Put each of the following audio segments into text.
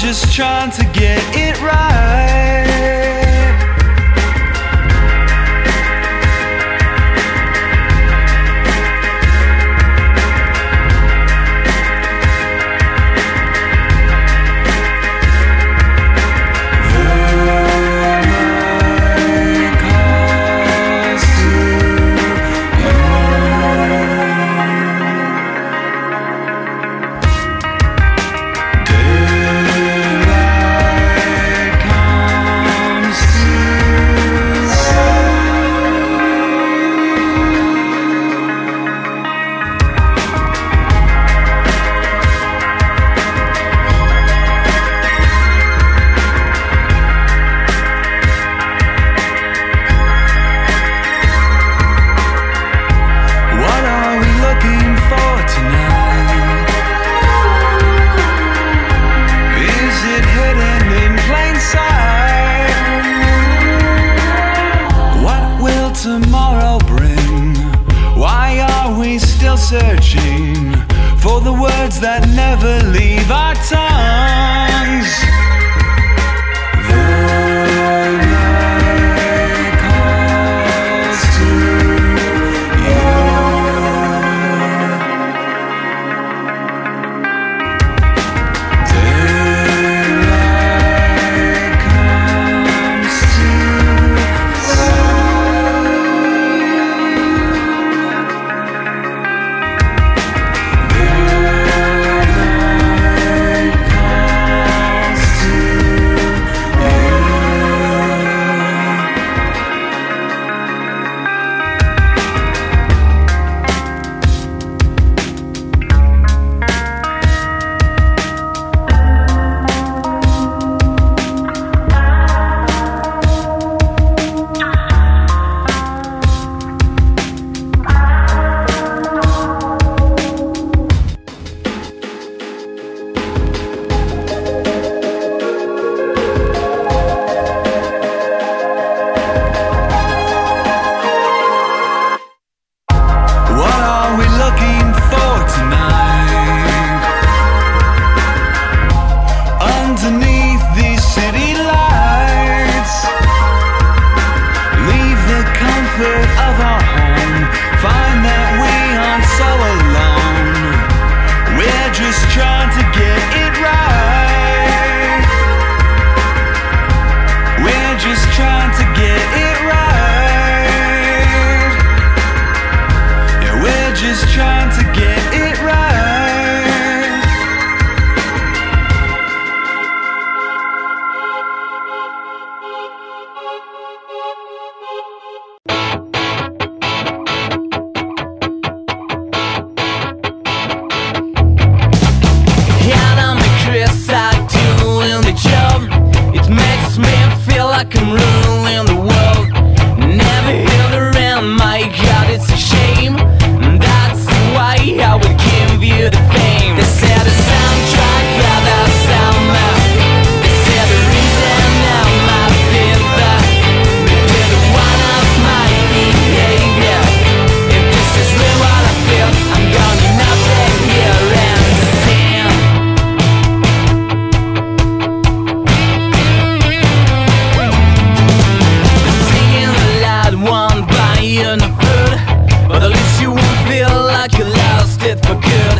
just trying to get it right. Tomorrow bring? Why are we still searching for the words that never leave our tongues? The night calls to you. Daylight comes to like I'm ruling the world. Never held around, my God, it's a shame. That's why I would give you the fame. They said the soundtrack of the summer. They said the reason of my fever. Maybe the one of my behavior. If this is real what I feel, I'm gonna not stay here and sing. On the food, but at least you won't feel like you lost it for good.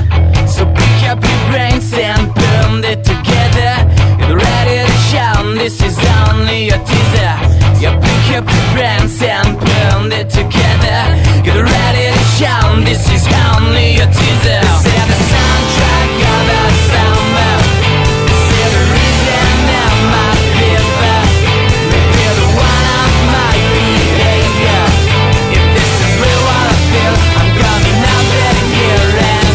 So pick up your brains and burn it together. Get ready to shout, this is only a teaser. Yeah, pick up your brains and burn it together. Get ready to shout, this is only a teaser. Say the soundtrack of the summer. Say the reason of my fever. Maybe the one of my behavior. I'm gonna not let it hear and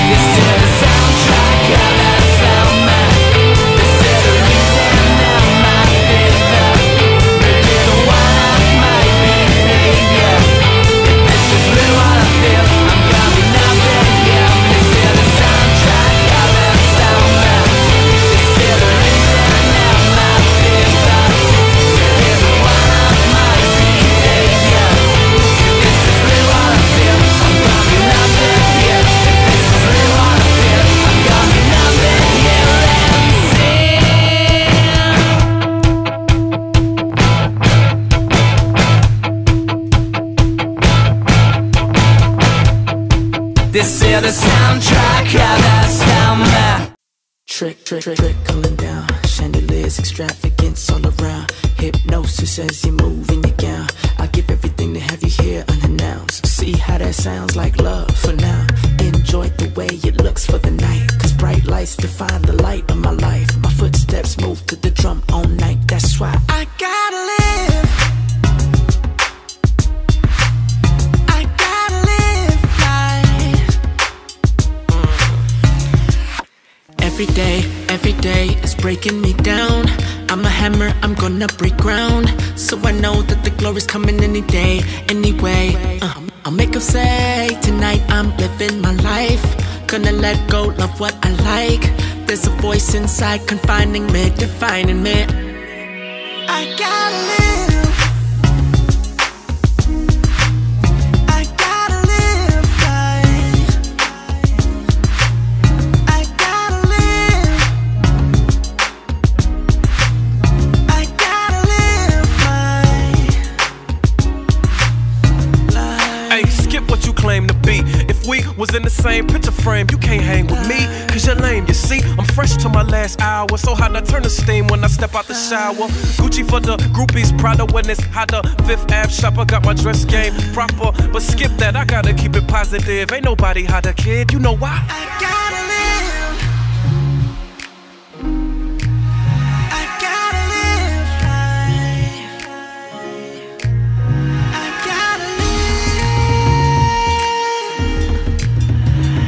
This is the sound. Trickling down, chandeliers, extravagance all around. Hypnosis as you move in your gown. I give everything to have you here unannounced. See how that sounds like love for now. Enjoy the way it looks for the night. Cause bright lights define the light of my life. My footsteps move to the drum all night. That's why I gotta live. I gotta live life. Every day is breaking me down. I'm a hammer, I'm gonna break ground. So I know that the glory's coming any day, anyway. I'll make them say, tonight I'm living my life. Gonna let go, love what I like. There's a voice inside confining me, defining me. I gotta live. I gotta live life. I gotta live. I gotta live my life. Hey, skip what you claim to be. If we was in the same picture frame, you can't hang with me, cause you're lame, you see. I'm fresh to my last hour, so hot I turn the steam when I step out the shower. Gucci for the groupies, Prada when it's hotter. Fifth Ave shopper, got my dress game proper. But skip that, I gotta keep it positive. Ain't nobody hotter, kid, you know why? I gotta live. I gotta live life. I gotta live.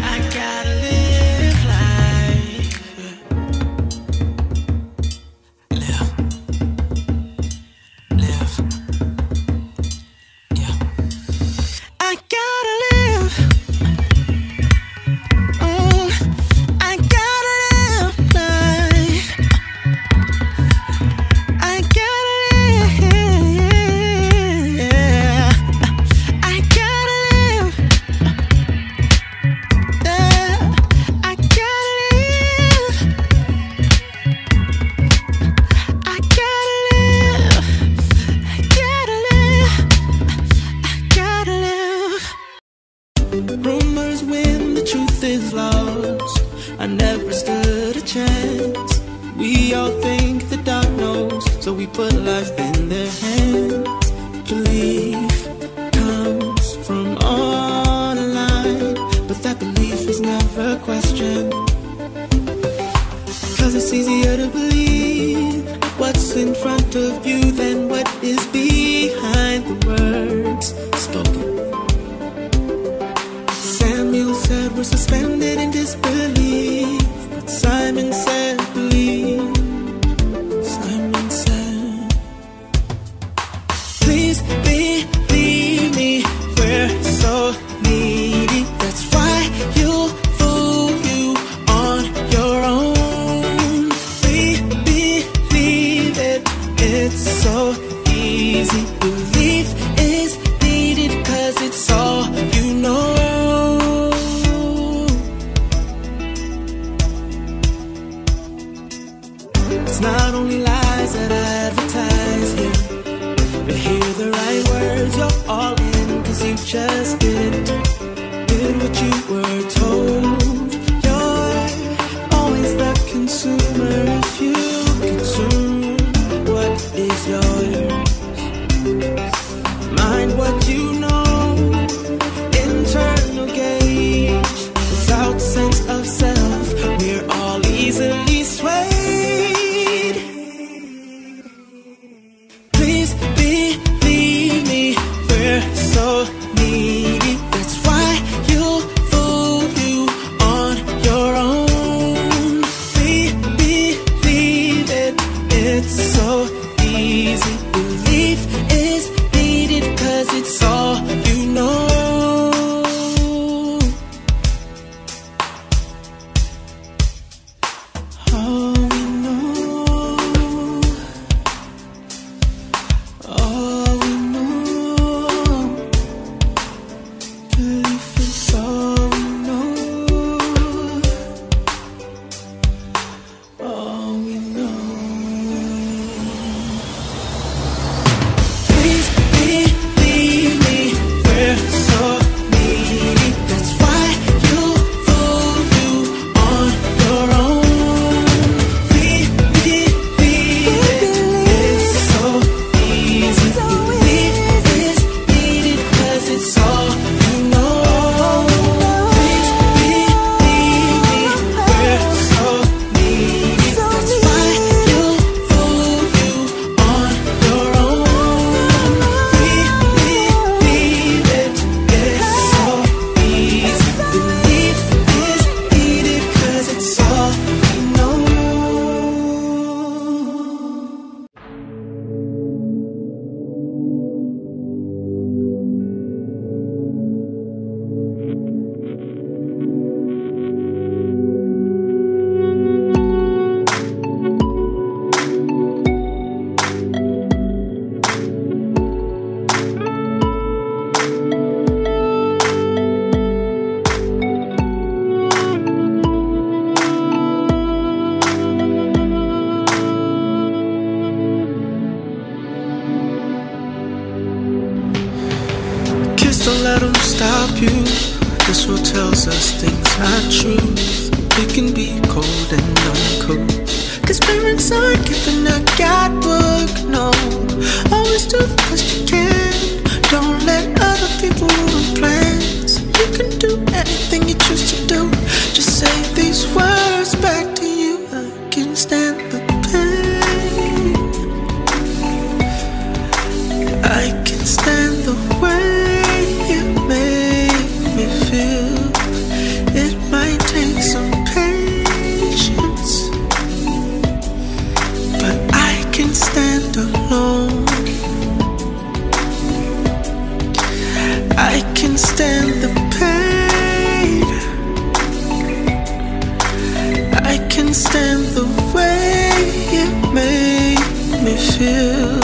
I gotta live life. Live. Live. Yeah. I gotta live. I gotta live life. I gotta live. I gotta live. I gotta live. I gotta live. I gotta live. I gotta live. Rumors win, the truth is lost. I never stood a chance. We all think the dark knows, so we put life in their hands. Belief comes from on a line, but that belief is never questioned. Cause it's easier to believe what's in front of you than what is behind the words spoken. Samuel said we're suspended in disbelief, but Simon said believe. Simon said, please believe me, we're so needy. That's why you'll fool you on your own. We believe it, it's so easy. Belief is needed cause it's all you know. It's not only lies that I advertise here, but hear the right words, you're all in. Cause you just did what you were told. You're always the consumer. If you consume what is yours, mind what you know. Internal gauge, without sense of self, we're all easily swayed. Please believe me, we're so needy. That's why you'll fool you let them stop you. This world tells us things not true. We can be cold and uncool, 'cause parents aren't giving a guidebook, no. Always do the best you can. Don't let other people ruin plans. You can do anything you choose to do. Just say these words back to you. I can stand the pain. I can stand the way you make me feel. It might take some patience, but I can stand alone. I can stand the pain. I can stand the way you make me feel.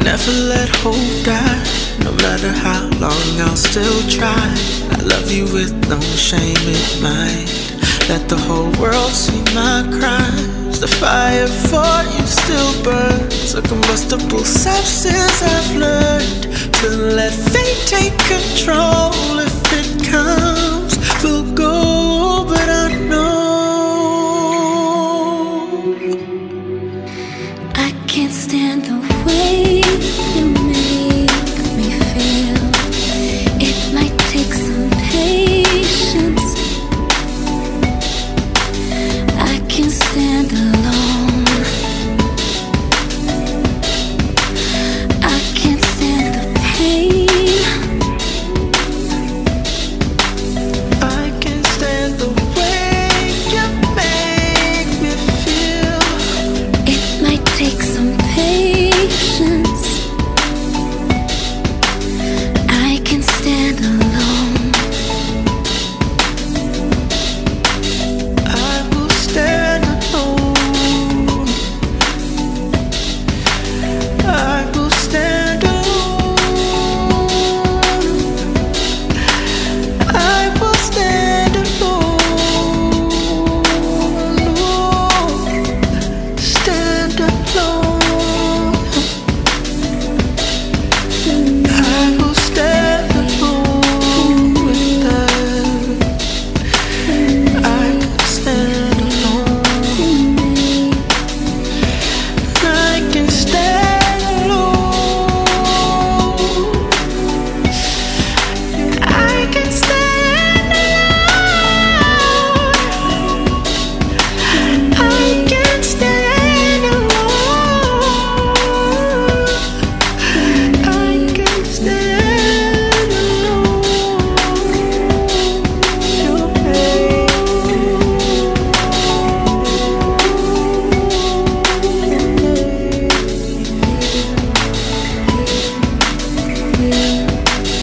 Never let hope die. No matter how long, I'll still try. I love you with no shame in mind. Let the whole world see my crimes. The fire for you still burns. A combustible substance I've learned to let fate take control. If it comes, we'll